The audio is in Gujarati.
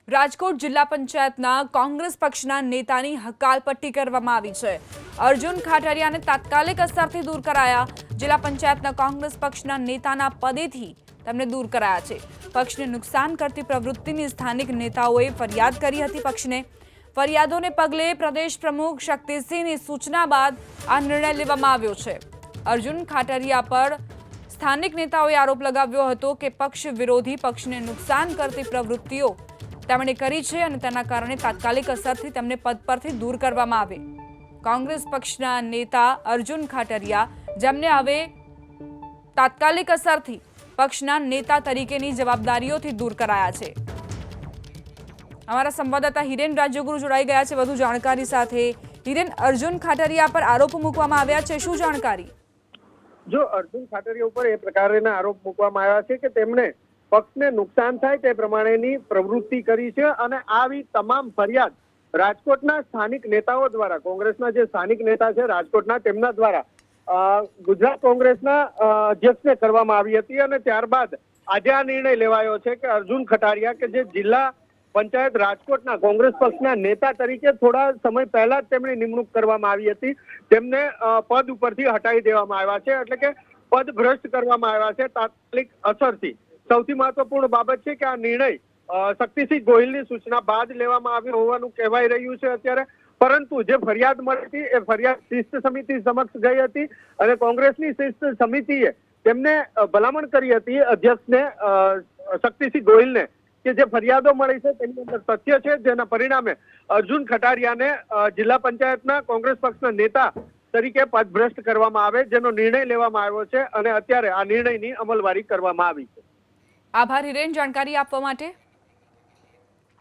રાજકોટ જિલ્લા પંચાયતના કોંગ્રેસ પક્ષના નેતાની હકાલપટ્ટી કરવામાં આવી છે। અર્જુન ખાટરિયાને તાત્કાલિક અસરથી દૂર કરાયા। જિલ્લા પંચાયતના કોંગ્રેસ પક્ષના નેતાના પદેથી તેમને દૂર કરાયા છે। પક્ષને નુકસાન કરતી પ્રવૃત્તિની સ્થાનિક નેતાઓએ ફરિયાદ કરી હતી। પક્ષને ફરિયાદોને પગલે પ્રદેશ પ્રમુખ શક્તિસિંહની સૂચના બાદ આ નિર્ણય લેવામાં આવ્યો છે। અર્જુન ખાટરિયા પર સ્થાનિક નેતાઓએ આરોપ લગાવ્યો હતો કે પક્ષ વિરોધી પક્ષને નુકસાન કરતી પ્રવૃત્તિઓ તેમણે કરી છે અને તેના કારણે તાત્કાલિક અસરથી તેમને પદ પરથી દૂર કરવામાં આવે। કોંગ્રેસ પક્ષના નેતા અર્જુન ખાટરિયા જેમને હવે તાત્કાલિક અસરથી પક્ષના નેતા તરીકેની જવાબદારીઓથી દૂર કરાયા છે। અમારા સંવાદદાતા હિરેન રાજ્યગુરુ જોડાઈ ગયા છે વધુ જાણકારી સાથે। હિરેન, અર્જુન ખાટરિયા પર આરોપ મૂકવામાં આવ્યા છે, શું જાણકારી? જો અર્જુન ખાટરિયા ઉપર એ પ્રકારના આરોપ મૂકવામાં આવ્યા છે કે તેમણે પક્ષને નુકસાન થાય તે પ્રમાણેની પ્રવૃત્તિ કરી છે અને આવી તમામ ફરિયાદ રાજકોટના સ્થાનિક નેતાઓ દ્વારા, કોંગ્રેસના જે સ્થાનિક નેતા છે રાજકોટના, તેમના દ્વારા ગુજરાત કોંગ્રેસના અધ્યક્ષને કરવામાં આવી હતી અને ત્યારબાદ આજે આ નિર્ણય લેવાયો છે કે અર્જુન ખાટરિયા કે જે જિલ્લા પંચાયત રાજકોટના કોંગ્રેસ પક્ષના નેતા તરીકે થોડા સમય પહેલા જ તેમની નિમણૂક કરવામાં આવી હતી, તેમને પદ ઉપરથી હટાવી દેવામાં આવ્યા છે, એટલે કે પદ ભ્રષ્ટ કરવામાં આવ્યા છે તાત્કાલિક અસરથી। સૌથી મહત્વપૂર્ણ બાબત છે કે આ નિર્ણય શક્તિસિંહ ગોહિલની સૂચના બાદ લેવામાં આવ્યો હોવાનું કહેવાઈ રહ્યું છે અત્યારે, પરંતુ જે ફરિયાદ મળી હતી એ ફરિયાદ શિસ્ત સમિતિ સમક્ષ ગઈ હતી અને કોંગ્રેસની શિસ્ત સમિતિએ તેમને ભલામણ કરી હતી અધ્યક્ષને શક્તિસિંહ ગોહિલને કે જે ફરિયાદો મળી છે તેની અંદર તથ્ય છે, જેના પરિણામે અર્જુન ખાટરિયાને જિલ્લા પંચાયતના કોંગ્રેસ પક્ષના નેતા તરીકે પદભ્રષ્ટ કરવામાં આવે, જેનો નિર્ણય લેવામાં આવ્યો છે અને અત્યારે આ નિર્ણયની અમલવારી કરવામાં આવી છે। આભાર હિરેન, જાણકારી આપવા માટે।